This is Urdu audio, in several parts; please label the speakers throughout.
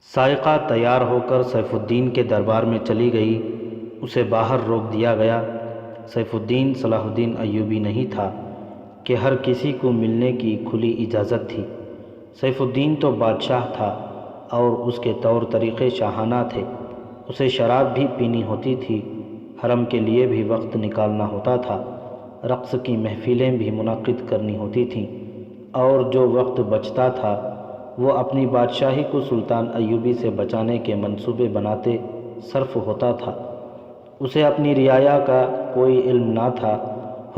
Speaker 1: سائقہ تیار ہو کر سیف الدین کے دربار میں چلی گئی۔ اسے باہر روک دیا گیا۔ سیف الدین صلاح الدین ایوبی نہیں تھا کہ ہر کسی کو ملنے کی کھلی اجازت تھی۔ سیف الدین تو بادشاہ تھا اور اس کے طور طریقے شاہانہ تھے۔ اسے شراب بھی پینی ہوتی تھی، حرم کے لیے بھی وقت نکالنا ہوتا تھا، رقص کی محفلیں بھی منعقد کرنی ہوتی تھیں، اور جو وقت بچتا تھا وہ اپنی بادشاہی کو سلطان ایوبی سے بچانے کے منصوبے بناتے صرف ہوتا تھا۔ اسے اپنی رعایا کا کوئی علم نہ تھا۔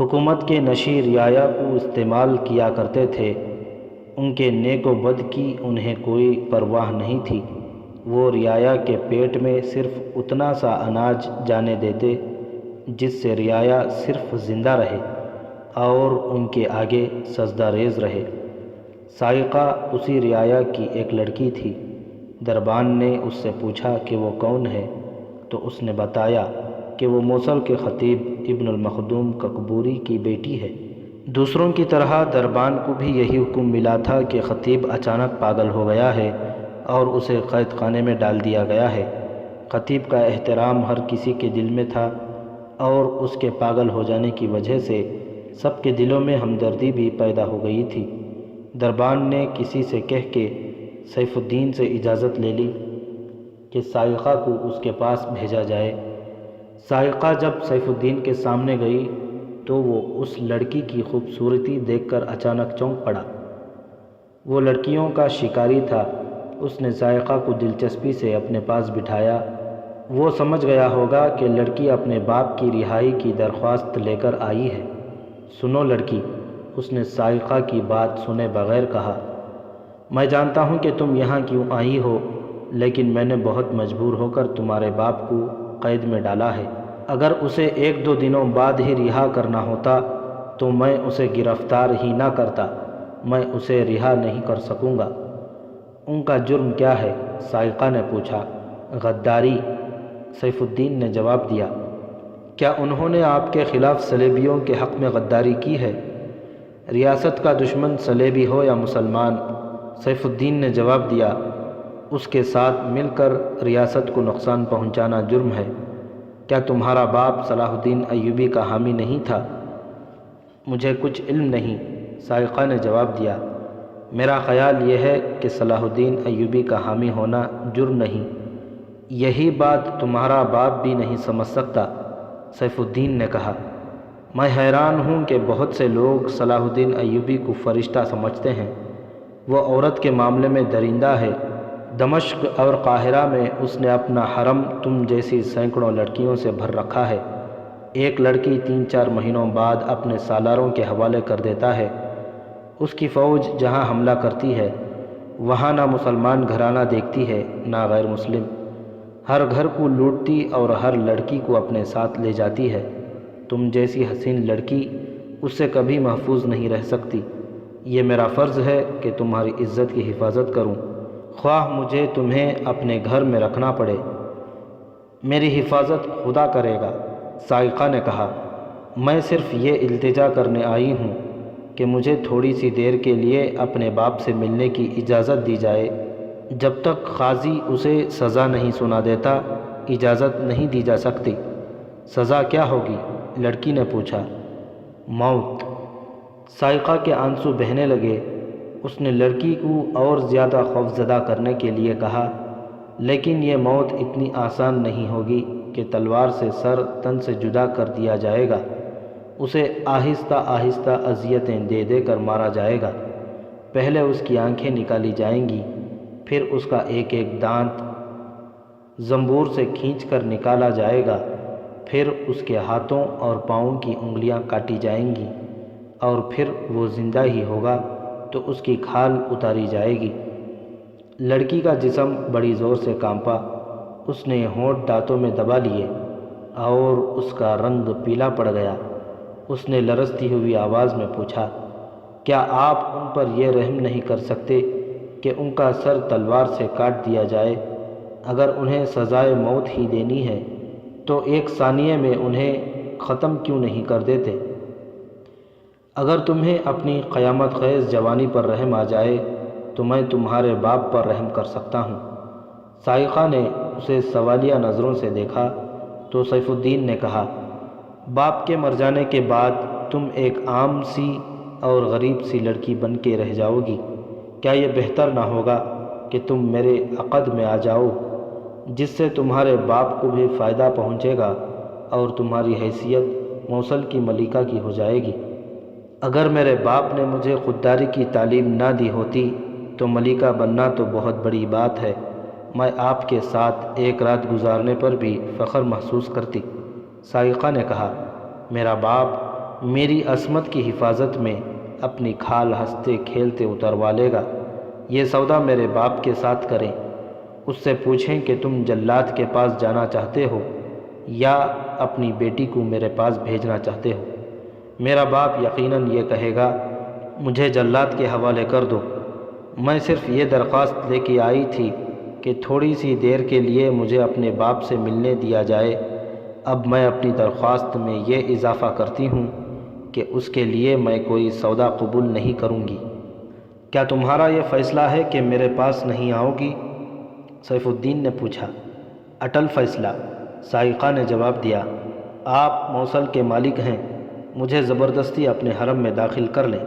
Speaker 1: حکومت کے نشی رعایا کو استعمال کیا کرتے تھے، ان کے نیک و بد کی انہیں کوئی پرواہ نہیں تھی۔ وہ رعایا کے پیٹ میں صرف اتنا سا اناج جانے دیتے جس سے رعایا صرف زندہ رہے اور ان کے آگے سجدہ ریز رہے۔ سائقہ اسی رعایا کی ایک لڑکی تھی۔ دربان نے اس سے پوچھا کہ وہ کون ہے، تو اس نے بتایا کہ وہ موصل کے خطیب ابن المخدوم ککبوری کی بیٹی ہے۔ دوسروں کی طرح دربان کو بھی یہی حکم ملا تھا کہ خطیب اچانک پاگل ہو گیا ہے اور اسے قید خانے میں ڈال دیا گیا ہے۔ خطیب کا احترام ہر کسی کے دل میں تھا اور اس کے پاگل ہو جانے کی وجہ سے سب کے دلوں میں ہمدردی بھی پیدا ہو گئی تھی۔ دربان نے کسی سے کہہ کے سیف الدین سے اجازت لے لی کہ سائقہ کو اس کے پاس بھیجا جائے۔ سائقہ جب سیف الدین کے سامنے گئی تو وہ اس لڑکی کی خوبصورتی دیکھ کر اچانک چونک پڑا۔ وہ لڑکیوں کا شکاری تھا۔ اس نے سائقہ کو دلچسپی سے اپنے پاس بٹھایا۔ وہ سمجھ گیا ہوگا کہ لڑکی اپنے باپ کی رہائی کی درخواست لے کر آئی ہے۔ سنو لڑکی، اس نے سائقہ کی بات سنے بغیر کہا، میں جانتا ہوں کہ تم یہاں کیوں آئی ہو، لیکن میں نے بہت مجبور ہو کر تمہارے باپ کو قید میں ڈالا ہے۔ اگر اسے 1-2 دنوں بعد ہی رہا کرنا ہوتا تو میں اسے گرفتار ہی نہ کرتا۔ میں اسے رہا نہیں کر سکوں گا۔ ان کا جرم کیا ہے؟ سائقہ نے پوچھا۔ غداری، سیف الدین نے جواب دیا۔ کیا انہوں نے آپ کے خلاف صلیبیوں کے حق میں غداری کی ہے؟ ریاست کا دشمن صلیبی ہو یا مسلمان، سیف الدین نے جواب دیا، اس کے ساتھ مل کر ریاست کو نقصان پہنچانا جرم ہے۔ کیا تمہارا باپ صلاح الدین ایوبی کا حامی نہیں تھا؟ مجھے کچھ علم نہیں، سائقہ نے جواب دیا۔ میرا خیال یہ ہے کہ صلاح الدین ایوبی کا حامی ہونا جرم نہیں۔ یہی بات تمہارا باپ بھی نہیں سمجھ سکتا، سیف الدین نے کہا۔ میں حیران ہوں کہ بہت سے لوگ صلاح الدین ایوبی کو فرشتہ سمجھتے ہیں۔ وہ عورت کے معاملے میں درندہ ہے۔ دمشق اور قاہرہ میں اس نے اپنا حرم تم جیسی سینکڑوں لڑکیوں سے بھر رکھا ہے۔ ایک لڑکی 3-4 مہینوں بعد اپنے سالاروں کے حوالے کر دیتا ہے۔ اس کی فوج جہاں حملہ کرتی ہے وہاں نہ مسلمان گھرانہ دیکھتی ہے نہ غیر مسلم، ہر گھر کو لوٹتی اور ہر لڑکی کو اپنے ساتھ لے جاتی ہے۔ تم جیسی حسین لڑکی اس سے کبھی محفوظ نہیں رہ سکتی۔ یہ میرا فرض ہے کہ تمہاری عزت کی حفاظت کروں، خواہ مجھے تمہیں اپنے گھر میں رکھنا پڑے۔ میری حفاظت خدا کرے گا، سائقہ نے کہا۔ میں صرف یہ التجا کرنے آئی ہوں کہ مجھے تھوڑی سی دیر کے لیے اپنے باپ سے ملنے کی اجازت دی جائے۔ جب تک قاضی اسے سزا نہیں سنا دیتا اجازت نہیں دی جا سکتی۔ سزا کیا ہوگی؟ لڑکی نے پوچھا۔ موت۔ سائقہ کے آنسو بہنے لگے۔ اس نے لڑکی کو اور زیادہ خوفزدہ کرنے کے لیے کہا، لیکن یہ موت اتنی آسان نہیں ہوگی کہ تلوار سے سر تن سے جدا کر دیا جائے گا۔ اسے آہستہ آہستہ اذیتیں دے دے کر مارا جائے گا۔ پہلے اس کی آنکھیں نکالی جائیں گی، پھر اس کا ایک ایک دانت زنبور سے کھینچ کر نکالا جائے گا، پھر اس کے ہاتھوں اور پاؤں کی انگلیاں کاٹی جائیں گی، اور پھر وہ زندہ ہی ہوگا تو اس کی کھال اتاری جائے گی۔ لڑکی کا جسم بڑی زور سے کانپا۔ اس نے ہونٹ دانتوں میں دبا لیے اور اس کا رنگ پیلا پڑ گیا۔ اس نے لرزتی ہوئی آواز میں پوچھا، کیا آپ ان پر یہ رحم نہیں کر سکتے کہ ان کا سر تلوار سے کاٹ دیا جائے؟ اگر انہیں سزائے موت ہی دینی ہے تو 1 ثانیے میں انہیں ختم کیوں نہیں کر دیتے؟ اگر تمہیں اپنی قیامت خیز جوانی پر رحم آ جائے تو میں تمہارے باپ پر رحم کر سکتا ہوں۔ سائقہ نے اسے سوالیہ نظروں سے دیکھا تو سیف الدین نے کہا، باپ کے مر جانے کے بعد تم ایک عام سی اور غریب سی لڑکی بن کے رہ جاؤ گی، کیا یہ بہتر نہ ہوگا کہ تم میرے عقد میں آ جاؤ، جس سے تمہارے باپ کو بھی فائدہ پہنچے گا اور تمہاری حیثیت موصل کی ملکہ کی ہو جائے گی؟ اگر میرے باپ نے مجھے خودداری کی تعلیم نہ دی ہوتی تو ملکہ بننا تو بہت بڑی بات ہے، میں آپ کے ساتھ ایک رات گزارنے پر بھی فخر محسوس کرتی۔ سائقہ نے کہا، میرا باپ میری عصمت کی حفاظت میں اپنی کھال ہنستے کھیلتے اتروا لے گا، یہ سودا میرے باپ کے ساتھ کریں، اس سے پوچھیں کہ تم جلاد کے پاس جانا چاہتے ہو یا اپنی بیٹی کو میرے پاس بھیجنا چاہتے ہو۔ میرا باپ یقیناً یہ کہے گا، مجھے جلاد کے حوالے کر دو، میں صرف یہ درخواست لے کے آئی تھی کہ تھوڑی سی دیر کے لیے مجھے اپنے باپ سے ملنے دیا جائے، اب میں اپنی درخواست میں یہ اضافہ کرتی ہوں کہ اس کے لیے میں کوئی سودا قبول نہیں کروں گی۔ کیا تمہارا یہ فیصلہ ہے کہ میرے پاس نہیں آؤ گی؟ سیف الدین نے پوچھا۔ اٹل فیصلہ، سائقہ نے جواب دیا، آپ موصل کے مالک ہیں، مجھے زبردستی اپنے حرم میں داخل کر لیں۔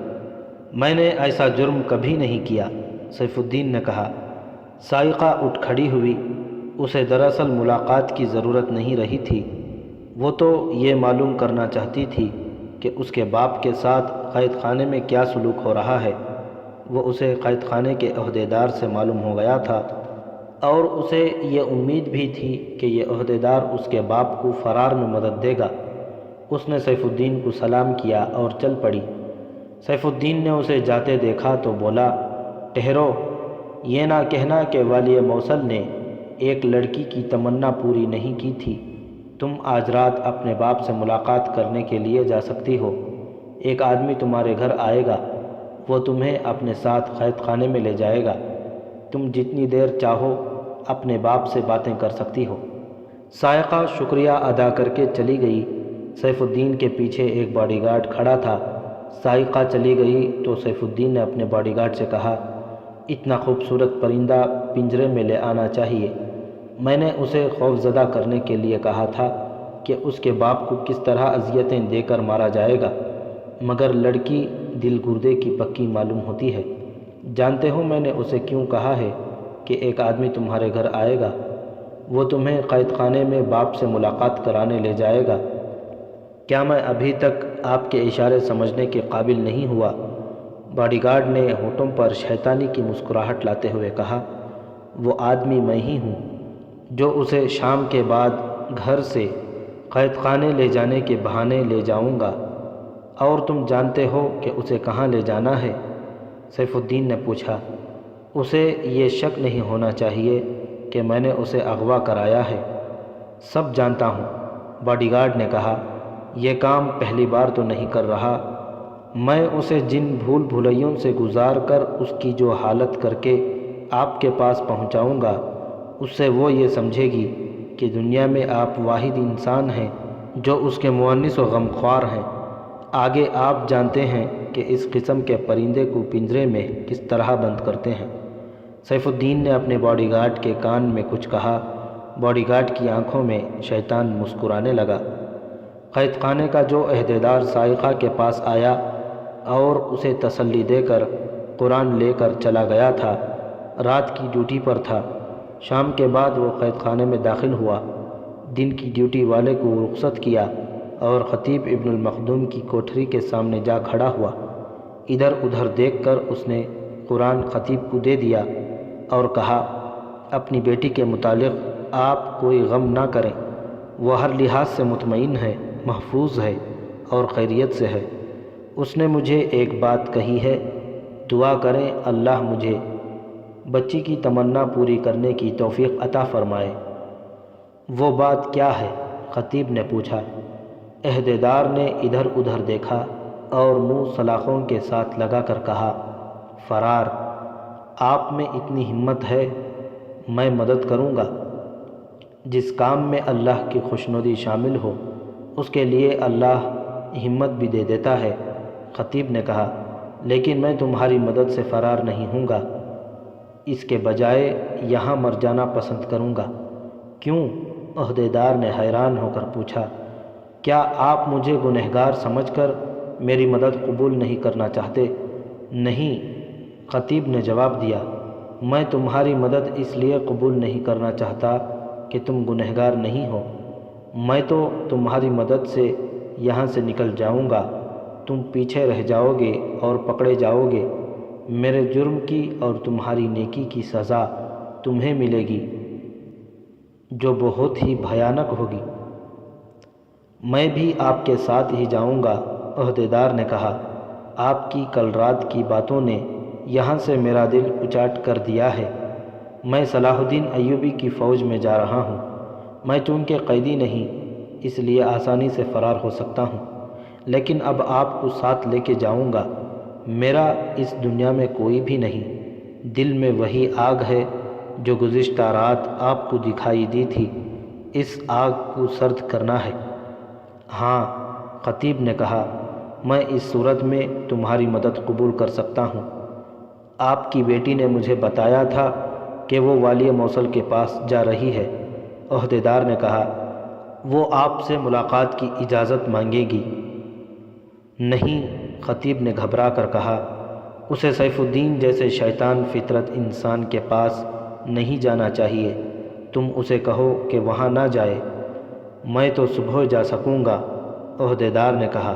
Speaker 1: میں نے ایسا جرم کبھی نہیں کیا، سیف الدین نے کہا۔ سائقہ اٹھ کھڑی ہوئی، اسے دراصل ملاقات کی ضرورت نہیں رہی تھی، وہ تو یہ معلوم کرنا چاہتی تھی کہ اس کے باپ کے ساتھ قید خانے میں کیا سلوک ہو رہا ہے۔ وہ اسے قید خانے کے عہدیدار سے معلوم ہو گیا تھا اور اسے یہ امید بھی تھی کہ یہ عہدیدار اس کے باپ کو فرار میں مدد دے گا۔ اس نے سیف الدین کو سلام کیا اور چل پڑی۔ سیف الدین نے اسے جاتے دیکھا تو بولا، ٹھہرو، یہ نہ کہنا کہ والی موصل نے ایک لڑکی کی تمنا پوری نہیں کی تھی، تم آج رات اپنے باپ سے ملاقات کرنے کے لیے جا سکتی ہو، ایک آدمی تمہارے گھر آئے گا، وہ تمہیں اپنے ساتھ قید خانے میں لے جائے گا، تم جتنی دیر چاہو اپنے باپ سے باتیں کر سکتی ہو۔ سائقہ شکریہ ادا کر کے چلی گئی۔ سیف الدین کے پیچھے ایک باڈی گارڈ کھڑا تھا۔ سائقہ چلی گئی تو سیف الدین نے اپنے باڈی گارڈ سے کہا، اتنا خوبصورت پرندہ پنجرے میں لے آنا چاہیے، میں نے اسے خوف زدہ کرنے کے لیے کہا تھا کہ اس کے باپ کو کس طرح اذیتیں دے کر مارا جائے گا، مگر لڑکی دل گردے کی پکی معلوم ہوتی ہے۔ جانتے ہو میں نے اسے کیوں کہا ہے کہ ایک آدمی تمہارے گھر آئے گا، وہ تمہیں قید خانے میں باپ سے ملاقات کرانے لے جائے گا؟ کیا میں ابھی تک آپ کے اشارے سمجھنے کے قابل نہیں ہوا؟ باڈی گارڈ نے ہونٹوں پر شیطانی کی مسکراہٹ لاتے ہوئے کہا، وہ آدمی میں ہی ہوں جو اسے شام کے بعد گھر سے قید خانے لے جانے کے بہانے لے جاؤں گا، اور تم جانتے ہو کہ اسے کہاں لے جانا ہے؟ سیف الدین نے پوچھا۔ اسے یہ شک نہیں ہونا چاہیے کہ میں نے اسے اغوا کرایا ہے۔ سب جانتا ہوں، باڈی گارڈ نے کہا، یہ کام پہلی بار تو نہیں کر رہا، میں اسے جن بھول بھلیوں سے گزار کر اس کی جو حالت کر کے آپ کے پاس پہنچاؤں گا، اس سے وہ یہ سمجھے گی کہ دنیا میں آپ واحد انسان ہیں جو اس کے مونس و غمخوار ہیں۔ آگے آپ جانتے ہیں کہ اس قسم کے پرندے کو پنجرے میں کس طرح بند کرتے ہیں۔ سیف الدین نے اپنے باڈی گارڈ کے کان میں کچھ کہا۔ باڈی گارڈ کی آنکھوں میں شیطان مسکرانے لگا۔ قید خانے کا جو عہدیدار سائقہ کے پاس آیا اور اسے تسلی دے کر قرآن لے کر چلا گیا تھا، رات کی ڈیوٹی پر تھا۔ شام کے بعد وہ قید خانے میں داخل ہوا، دن کی ڈیوٹی والے کو رخصت کیا اور خطیب ابن المخدوم کی کوٹھری کے سامنے جا کھڑا ہوا۔ ادھر ادھر دیکھ کر اس نے قرآن خطیب کو دے دیا اور کہا، اپنی بیٹی کے متعلق آپ کوئی غم نہ کریں، وہ ہر لحاظ سے مطمئن ہے، محفوظ ہے اور خیریت سے ہے۔ اس نے مجھے ایک بات کہی ہے، دعا کریں اللہ مجھے بچی کی تمنا پوری کرنے کی توفیق عطا فرمائے۔ وہ بات کیا ہے؟ خطیب نے پوچھا۔ عہدیدار نے ادھر ادھر دیکھا اور منہ سلاخوں کے ساتھ لگا کر کہا، فرار۔ آپ میں اتنی ہمت ہے، میں مدد کروں گا۔ جس کام میں اللہ کی خوشنودی شامل ہو اس کے لیے اللہ ہمت بھی دے دیتا ہے۔ خطیب نے کہا، لیکن میں تمہاری مدد سے فرار نہیں ہوں گا۔ اس کے بجائے یہاں مر جانا پسند کروں گا۔ کیوں؟ عہدیدار نے حیران ہو کر پوچھا۔ کیا آپ مجھے گنہگار سمجھ کر میری مدد قبول نہیں کرنا چاہتے؟ نہیں، خطیب نے جواب دیا، میں تمہاری مدد اس لیے قبول نہیں کرنا چاہتا کہ تم گنہگار نہیں ہو۔ میں تو تمہاری مدد سے یہاں سے نکل جاؤں گا، تم پیچھے رہ جاؤ گے اور پکڑے جاؤ گے۔ میرے جرم کی اور تمہاری نیکی کی سزا تمہیں ملے گی، جو بہت ہی بھیانک ہوگی۔ میں بھی آپ کے ساتھ ہی جاؤں گا، عہدیدار نے کہا۔ آپ کی کل رات کی باتوں نے یہاں سے میرا دل اچاٹ کر دیا ہے۔ میں صلاح الدین ایوبی کی فوج میں جا رہا ہوں۔ میں چونکہ قیدی نہیں، اس لیے آسانی سے فرار ہو سکتا ہوں، لیکن اب آپ کو ساتھ لے کے جاؤں گا۔ میرا اس دنیا میں کوئی بھی نہیں، دل میں وہی آگ ہے جو گزشتہ رات آپ کو دکھائی دی تھی۔ اس آگ کو سرد کرنا ہے۔ ہاں، خطیب نے کہا، میں اس صورت میں تمہاری مدد قبول کر سکتا ہوں۔ آپ کی بیٹی نے مجھے بتایا تھا کہ وہ والی موصل کے پاس جا رہی ہے۔ عہدیدار نے کہا، وہ آپ سے ملاقات کی اجازت مانگے گی۔ نہیں، خطیب نے گھبرا کر کہا، اسے سیف الدین جیسے شیطان فطرت انسان کے پاس نہیں جانا چاہیے۔ تم اسے کہو کہ وہاں نہ جائے۔ میں تو صبح جا سکوں گا، عہدیدار نے کہا۔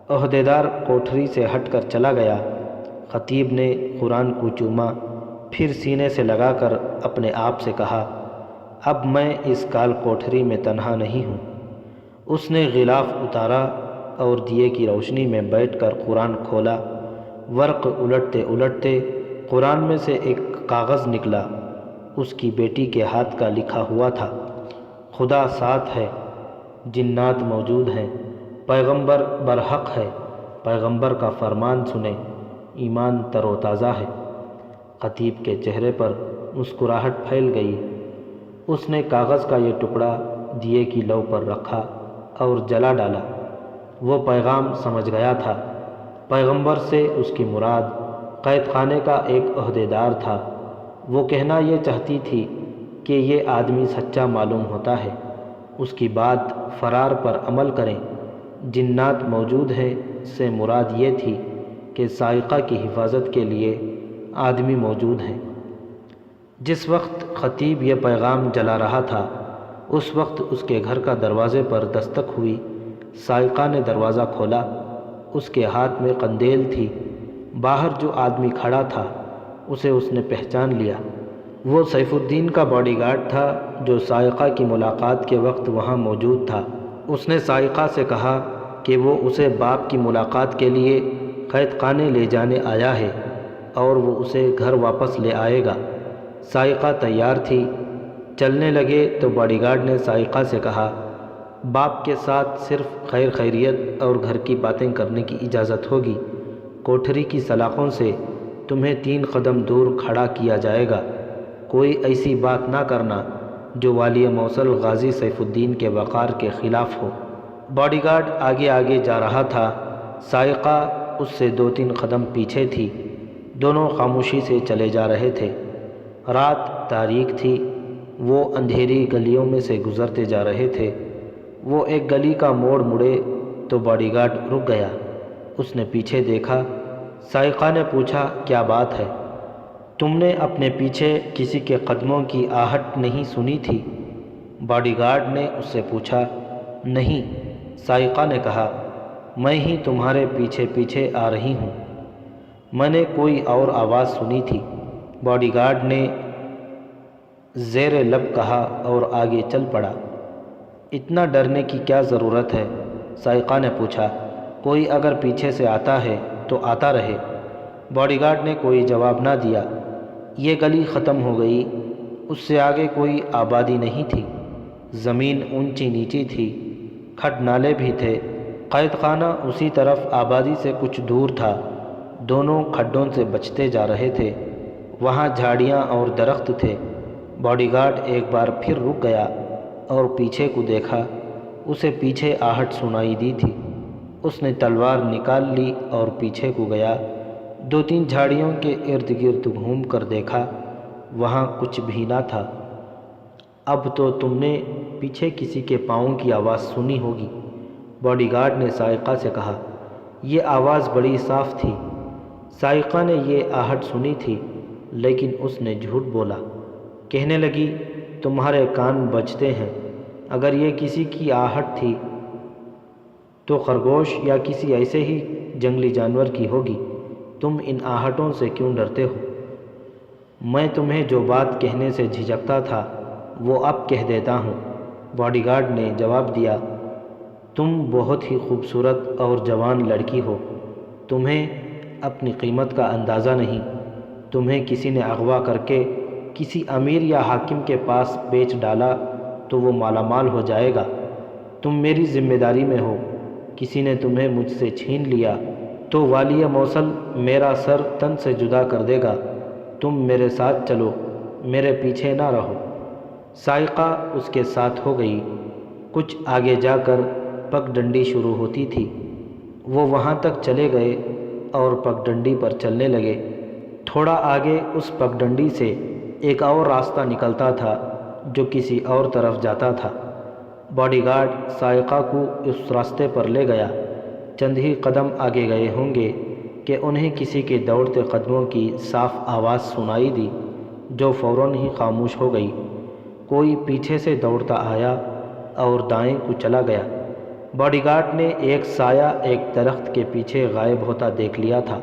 Speaker 1: عہدیدار کوٹھری سے ہٹ کر چلا گیا۔ خطیب نے قرآن کو چوما، پھر سینے سے لگا کر اپنے آپ سے کہا، اب میں اس کال کوٹھری میں تنہا نہیں ہوں۔ اس نے غلاف اتارا اور دیے کی روشنی میں بیٹھ کر قرآن کھولا۔ ورق الٹتے الٹتے قرآن میں سے ایک کاغذ نکلا۔ اس کی بیٹی کے ہاتھ کا لکھا ہوا تھا، خدا ساتھ ہے، جنات موجود ہیں، پیغمبر برحق ہے، پیغمبر کا فرمان سنیں، ایمان تر و تازہ ہے۔ خطیب کے چہرے پر مسکراہٹ پھیل گئی۔ اس نے کاغذ کا یہ ٹکڑا دیے کی لو پر رکھا اور جلا ڈالا۔ وہ پیغام سمجھ گیا تھا۔ پیغمبر سے اس کی مراد قید خانے کا ایک عہدیدار تھا۔ وہ کہنا یہ چاہتی تھی کہ یہ آدمی سچا معلوم ہوتا ہے، اس کی بات فرار پر عمل کریں۔ جنات موجود ہیں سے مراد یہ تھی کہ سائقہ کی حفاظت کے لیے آدمی موجود ہیں۔ جس وقت خطیب یہ پیغام جلا رہا تھا، اس وقت اس کے گھر کا دروازے پر دستک ہوئی۔ سائقہ نے دروازہ کھولا۔ اس کے ہاتھ میں قندیل تھی۔ باہر جو آدمی کھڑا تھا اسے اس نے پہچان لیا۔ وہ سیف الدین کا باڈی گارڈ تھا جو سائقہ کی ملاقات کے وقت وہاں موجود تھا۔ اس نے سائقہ سے کہا کہ وہ اسے باپ کی ملاقات کے لیے قید خانے لے جانے آیا ہے اور وہ اسے گھر واپس لے آئے گا۔ سائقہ تیار تھی۔ چلنے لگے تو باڈی گارڈ نے سائقہ سے کہا، باپ کے ساتھ صرف خیر خیریت اور گھر کی باتیں کرنے کی اجازت ہوگی۔ کوٹھری کی سلاخوں سے تمہیں 3 قدم دور کھڑا کیا جائے گا۔ کوئی ایسی بات نہ کرنا جو والی موصل غازی سیف الدین کے وقار کے خلاف ہو۔ باڈی گارڈ آگے آگے جا رہا تھا۔ سائقہ اس سے 2-3 قدم پیچھے تھی۔ دونوں خاموشی سے چلے جا رہے تھے۔ رات تاریک تھی۔ وہ اندھیری گلیوں میں سے گزرتے جا رہے تھے۔ وہ ایک گلی کا موڑ مڑے تو باڈی گارڈ رک گیا۔ اس نے پیچھے دیکھا۔ سائقہ نے پوچھا، کیا بات ہے؟ تم نے اپنے پیچھے کسی کے قدموں کی آہٹ نہیں سنی تھی؟ باڈی گارڈ نے اس سے پوچھا۔ نہیں، سائقہ نے کہا، میں ہی تمہارے پیچھے پیچھے آ رہی ہوں۔ میں نے کوئی اور آواز سنی تھی، باڈی گارڈ نے زیر لب کہا اور آگے چل پڑا۔ اتنا ڈرنے کی کیا ضرورت ہے؟ سائقہ نے پوچھا۔ کوئی اگر پیچھے سے آتا ہے تو آتا رہے۔ باڈی گارڈ نے کوئی جواب نہ دیا۔ یہ گلی ختم ہو گئی۔ اس سے آگے کوئی آبادی نہیں تھی۔ زمین اونچی نیچی تھی، کھڈ نالے بھی تھے۔ قید خانہ اسی طرف آبادی سے کچھ دور تھا۔ دونوں کھڈوں سے بچتے جا رہے تھے۔ وہاں جھاڑیاں اور درخت تھے۔ باڈی گارڈ ایک بار پھر رک گیا اور پیچھے کو دیکھا۔ اسے پیچھے آہٹ سنائی دی تھی۔ اس نے تلوار نکال لی اور پیچھے کو گیا۔ 2-3 جھاڑیوں کے ارد گرد گھوم کر دیکھا، وہاں کچھ بھی نہ تھا۔ اب تو تم نے پیچھے کسی کے پاؤں کی آواز سنی ہوگی، باڈی گارڈ نے سائقہ سے کہا۔ یہ آواز بڑی صاف تھی۔ سائقہ نے یہ آہٹ سنی تھی، لیکن اس نے جھوٹ بولا۔ کہنے لگی، تمہارے کان بجتے ہیں، اگر یہ کسی کی آہٹ تھی تو خرگوش یا کسی ایسے ہی جنگلی جانور کی ہوگی۔ تم ان آہٹوں سے کیوں ڈرتے ہو؟ میں تمہیں جو بات کہنے سے جھجکتا تھا وہ اب کہہ دیتا ہوں، باڈی گارڈ نے جواب دیا۔ تم بہت ہی خوبصورت اور جوان لڑکی ہو، تمہیں اپنی قیمت کا اندازہ نہیں۔ تمہیں کسی نے اغوا کر کے کسی امیر یا حاکم کے پاس بیچ ڈالا تو وہ مالا مال ہو جائے گا۔ تم میری ذمہ داری میں ہو، کسی نے تمہیں مجھ سے چھین لیا تو والی موصل میرا سر تن سے جدا کر دے گا۔ تم میرے ساتھ چلو، میرے پیچھے نہ رہو۔ سائقہ اس کے ساتھ ہو گئی۔ کچھ آگے جا کر پگ ڈنڈی شروع ہوتی تھی۔ وہ وہاں تک چلے گئے اور پگ ڈنڈی پر چلنے لگے۔ تھوڑا آگے اس پگ ڈنڈی سے ایک اور راستہ نکلتا تھا جو کسی اور طرف جاتا تھا۔ باڈی گارڈ سائقہ کو اس راستے پر لے گیا۔ چند ہی قدم آگے گئے ہوں گے کہ انہیں کسی کے دوڑتے قدموں کی صاف آواز سنائی دی، جو فوراً ہی خاموش ہو گئی۔ کوئی پیچھے سے دوڑتا آیا اور دائیں کو چلا گیا۔ باڈی گارڈ نے ایک سایہ ایک درخت کے پیچھے غائب ہوتا دیکھ لیا تھا۔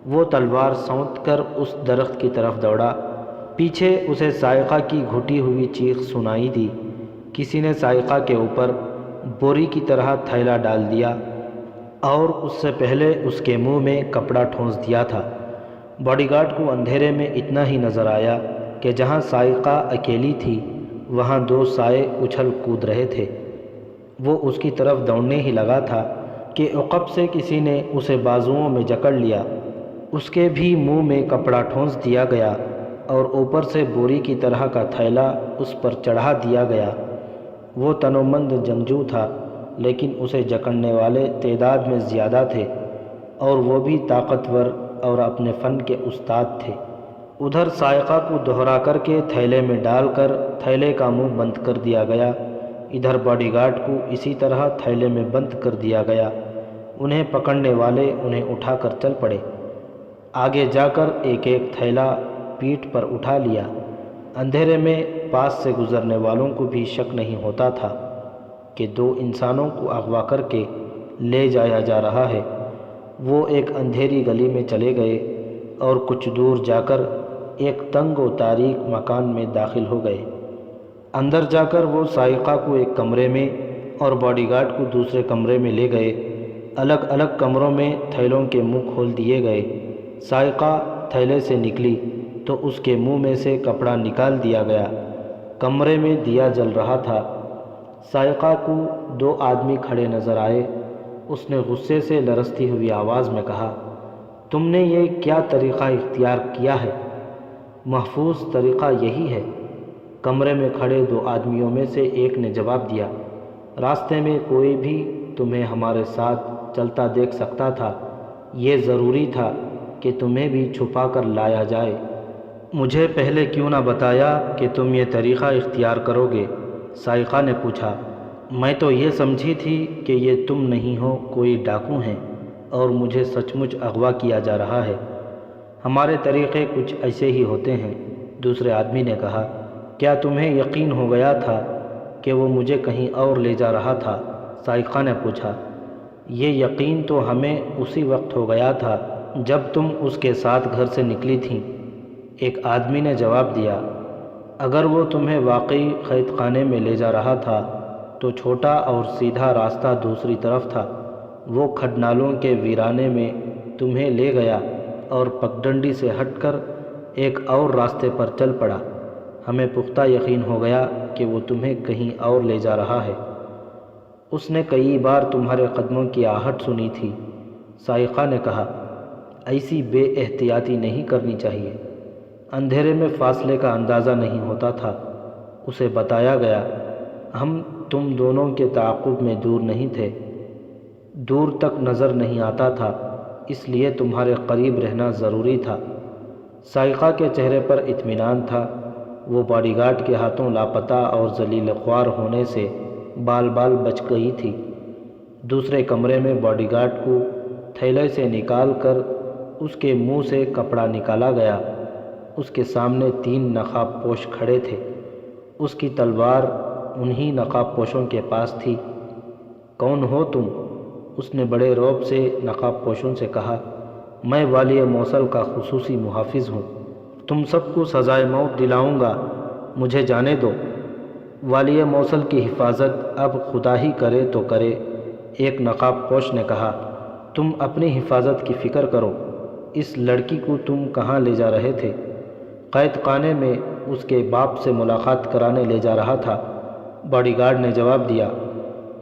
Speaker 1: وہ تلوار سونت کر اس درخت کی طرف دوڑا۔ پیچھے اسے سائقہ کی گھٹی ہوئی چیخ سنائی دی۔ کسی نے سائقہ کے اوپر بوری کی طرح تھیلا ڈال دیا اور اس سے پہلے اس کے منہ میں کپڑا ٹھونس دیا تھا۔ باڈی گارڈ کو اندھیرے میں اتنا ہی نظر آیا کہ جہاں سائقہ اکیلی تھی وہاں 2 سائے اچھل کود رہے تھے۔ وہ اس کی طرف دوڑنے ہی لگا تھا کہ عقب سے کسی نے اسے بازوؤں میں جکڑ لیا۔ اس کے بھی منہ میں کپڑا ٹھونس دیا گیا اور اوپر سے بوری کی طرح کا تھیلا اس پر چڑھا دیا گیا۔ وہ تنومند جنگجو تھا، لیکن اسے جکڑنے والے تعداد میں زیادہ تھے اور وہ بھی طاقتور اور اپنے فن کے استاد تھے۔ ادھر سائقہ کو دہرا کر کے تھیلے میں ڈال کر تھیلے کا منہ بند کر دیا گیا، ادھر باڈی گارڈ کو اسی طرح تھیلے میں بند کر دیا گیا۔ انہیں پکڑنے والے انہیں اٹھا کر چل پڑے۔ آگے جا کر ایک ایک تھیلا پیٹھ پر اٹھا لیا۔ اندھیرے میں پاس سے گزرنے والوں کو بھی شک نہیں ہوتا تھا کہ 2 انسانوں کو اغوا کر کے لے جایا جا رہا ہے۔ وہ ایک اندھیری گلی میں چلے گئے اور کچھ دور جا کر ایک تنگ و تاریک مکان میں داخل ہو گئے۔ اندر جا کر وہ سائقہ کو ایک کمرے میں اور باڈی گارڈ کو دوسرے کمرے میں لے گئے۔ الگ الگ کمروں میں تھیلوں کے منہ کھول دیے گئے۔ سائقہ تھیلے سے نکلی تو اس کے منہ میں سے کپڑا نکال دیا گیا۔ کمرے میں دیا جل رہا تھا۔ سائقہ کو 2 آدمی کھڑے نظر آئے۔ اس نے غصے سے لرزتی ہوئی آواز میں کہا، تم نے یہ کیا طریقہ اختیار کیا ہے؟ محفوظ طریقہ یہی ہے۔ کمرے میں کھڑے 2 آدمیوں میں سے ایک نے جواب دیا، راستے میں کوئی بھی تمہیں ہمارے ساتھ چلتا دیکھ سکتا تھا، یہ ضروری تھا کہ تمہیں بھی چھپا کر لایا جائے۔ مجھے پہلے کیوں نہ بتایا کہ تم یہ طریقہ اختیار کرو گے؟ سائقہ نے پوچھا۔ میں تو یہ سمجھی تھی کہ یہ تم نہیں ہو، کوئی ڈاکو ہیں اور مجھے سچ مچ اغوا کیا جا رہا ہے۔ ہمارے طریقے کچھ ایسے ہی ہوتے ہیں، دوسرے آدمی نے کہا۔ کیا تمہیں یقین ہو گیا تھا کہ وہ مجھے کہیں اور لے جا رہا تھا؟ سائقہ نے پوچھا۔ یہ یقین تو ہمیں اسی وقت ہو گیا تھا جب تم اس کے ساتھ گھر سے نکلی تھیں، ایک آدمی نے جواب دیا۔ اگر وہ تمہیں واقعی قید خانے میں لے جا رہا تھا تو چھوٹا اور سیدھا راستہ دوسری طرف تھا۔ وہ کھڈنالوں کے ویرانے میں تمہیں لے گیا اور پگڈنڈی سے ہٹ کر ایک اور راستے پر چل پڑا۔ ہمیں پختہ یقین ہو گیا کہ وہ تمہیں کہیں اور لے جا رہا ہے۔ اس نے کئی بار تمہارے قدموں کی آہٹ سنی تھی، سائقہ نے کہا۔ ایسی بے احتیاطی نہیں کرنی چاہیے۔ اندھیرے میں فاصلے کا اندازہ نہیں ہوتا تھا۔ اسے بتایا گیا، ہم تم دونوں کے تعاقب میں دور نہیں تھے، دور تک نظر نہیں آتا تھا، اس لیے تمہارے قریب رہنا ضروری تھا۔ سائقہ کے چہرے پر اطمینان تھا۔ وہ باڈی گارڈ کے ہاتھوں لاپتہ اور ذلیل خوار ہونے سے بال بال بچ گئی تھی۔ دوسرے کمرے میں باڈی گارڈ کو تھیلے سے نکال کر اس کے منہ سے کپڑا نکالا گیا۔ اس کے سامنے 3 نقاب پوش کھڑے تھے۔ اس کی تلوار انہی نقاب پوشوں کے پاس تھی۔ کون ہو تم؟ اس نے بڑے رعب سے نقاب پوشوں سے کہا۔ میں والی موصل کا خصوصی محافظ ہوں۔ تم سب کو سزائے موت دلاؤں گا، مجھے جانے دو۔ والی موصل کی حفاظت اب خدا ہی کرے تو کرے، ایک نقاب پوش نے کہا۔ تم اپنی حفاظت کی فکر کرو۔ اس لڑکی کو تم کہاں لے جا رہے تھے؟ قید خانے میں اس کے باپ سے ملاقات کرانے لے جا رہا تھا، باڈی گارڈ نے جواب دیا۔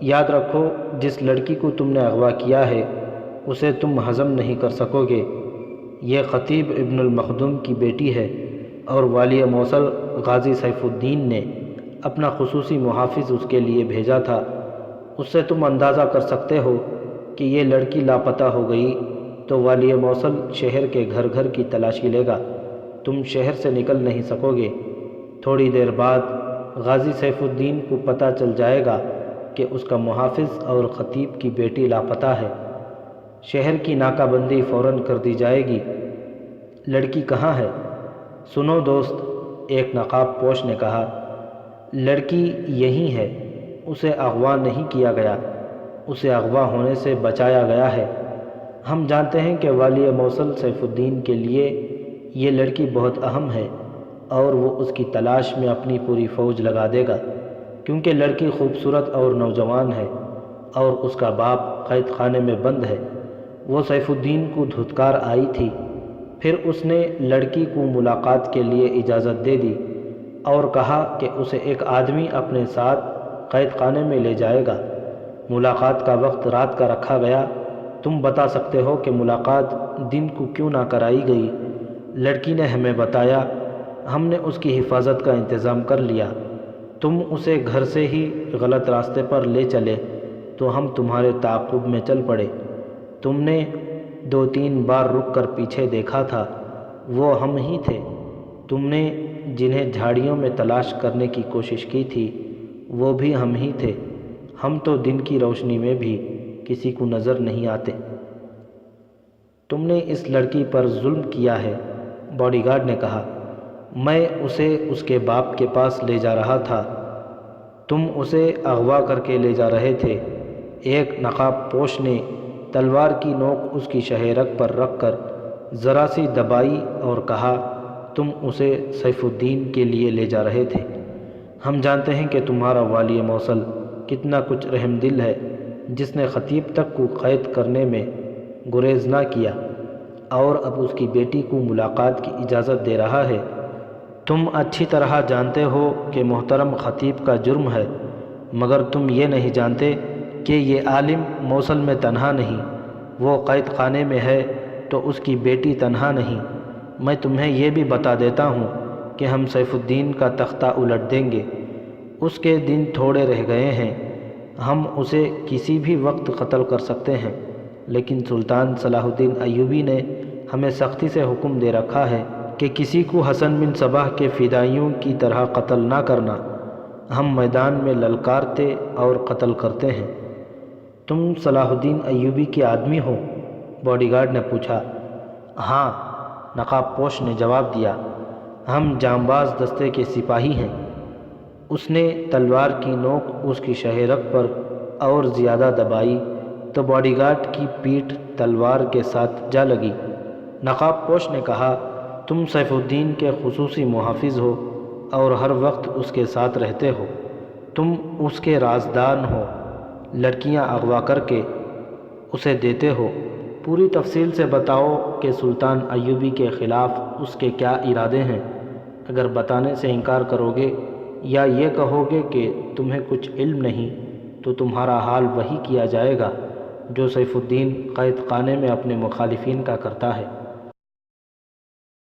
Speaker 1: یاد رکھو، جس لڑکی کو تم نے اغوا کیا ہے اسے تم ہضم نہیں کر سکو گے۔ یہ خطیب ابن المخدوم کی بیٹی ہے اور والی موصل غازی سیف الدین نے اپنا خصوصی محافظ اس کے لیے بھیجا تھا۔ اس سے تم اندازہ کر سکتے ہو کہ یہ لڑکی لاپتہ ہو گئی تو والی موصل شہر کے گھر گھر کی تلاشی لے گا، تم شہر سے نکل نہیں سکو گے۔ تھوڑی دیر بعد غازی سیف الدین کو پتہ چل جائے گا کہ اس کا محافظ اور خطیب کی بیٹی لاپتہ ہے۔ شہر کی ناکہ بندی فوراً کر دی جائے گی۔ لڑکی کہاں ہے؟ سنو دوست، ایک نقاب پوش نے کہا، لڑکی یہی ہے۔ اسے اغوا نہیں کیا گیا، اسے اغوا ہونے سے بچایا گیا ہے۔ ہم جانتے ہیں کہ والی موصل سیف الدین کے لیے یہ لڑکی بہت اہم ہے اور وہ اس کی تلاش میں اپنی پوری فوج لگا دے گا، کیونکہ لڑکی خوبصورت اور نوجوان ہے اور اس کا باپ قید خانے میں بند ہے۔ وہ سیف الدین کو دھتکار آئی تھی، پھر اس نے لڑکی کو ملاقات کے لیے اجازت دے دی اور کہا کہ اسے ایک آدمی اپنے ساتھ قید خانے میں لے جائے گا۔ ملاقات کا وقت رات کا رکھا گیا۔ تم بتا سکتے ہو کہ ملاقات دن کو کیوں نہ کرائی گئی؟ لڑکی نے ہمیں بتایا، ہم نے اس کی حفاظت کا انتظام کر لیا۔ تم اسے گھر سے ہی غلط راستے پر لے چلے تو ہم تمہارے تعاقب میں چل پڑے۔ تم نے 2-3 بار رک کر پیچھے دیکھا تھا، وہ ہم ہی تھے۔ تم نے جنہیں جھاڑیوں میں تلاش کرنے کی کوشش کی تھی وہ بھی ہم ہی تھے۔ ہم تو دن کی روشنی میں بھی کسی کو نظر نہیں آتے۔ تم نے اس لڑکی پر ظلم کیا ہے، باڈی گارڈ نے کہا۔ میں اسے اس کے باپ کے پاس لے جا رہا تھا، تم اسے اغوا کر کے لے جا رہے تھے۔ ایک نقاب پوش نے تلوار کی نوک اس کی شہ رگ پر رکھ کر ذرا سی دبائی اور کہا، تم اسے سیف الدین کے لیے لے جا رہے تھے۔ ہم جانتے ہیں کہ تمہارا والی موصل کتنا کچھ رحم دل ہے، جس نے خطیب تک کو قید کرنے میں گریز نہ کیا اور اب اس کی بیٹی کو ملاقات کی اجازت دے رہا ہے۔ تم اچھی طرح جانتے ہو کہ محترم خطیب کا جرم ہے، مگر تم یہ نہیں جانتے کہ یہ عالم موصل میں تنہا نہیں، وہ قید خانے میں ہے تو اس کی بیٹی تنہا نہیں۔ میں تمہیں یہ بھی بتا دیتا ہوں کہ ہم سیف الدین کا تختہ الٹ دیں گے۔ اس کے دن تھوڑے رہ گئے ہیں، ہم اسے کسی بھی وقت قتل کر سکتے ہیں، لیکن سلطان صلاح الدین ایوبی نے ہمیں سختی سے حکم دے رکھا ہے کہ کسی کو حسن بن صباح کے فدائیوں کی طرح قتل نہ کرنا۔ ہم میدان میں للکارتے اور قتل کرتے ہیں۔ تم صلاح الدین ایوبی کے آدمی ہو؟ باڈی گارڈ نے پوچھا۔ ہاں، نقاب پوش نے جواب دیا، ہم جانباز دستے کے سپاہی ہیں۔ اس نے تلوار کی نوک اس کی شہ رگ پر اور زیادہ دبائی تو باڈی گارڈ کی پیٹھ تلوار کے ساتھ جا لگی۔ نقاب پوش نے کہا، تم سیف الدین کے خصوصی محافظ ہو اور ہر وقت اس کے ساتھ رہتے ہو، تم اس کے رازدان ہو، لڑکیاں اغوا کر کے اسے دیتے ہو۔ پوری تفصیل سے بتاؤ کہ سلطان ایوبی کے خلاف اس کے کیا ارادے ہیں۔ اگر بتانے سے انکار کرو گے یا یہ کہو گے کہ تمہیں کچھ علم نہیں تو تمہارا حال وہی کیا جائے گا جو سیف الدین قید خانے میں اپنے مخالفین کا کرتا ہے۔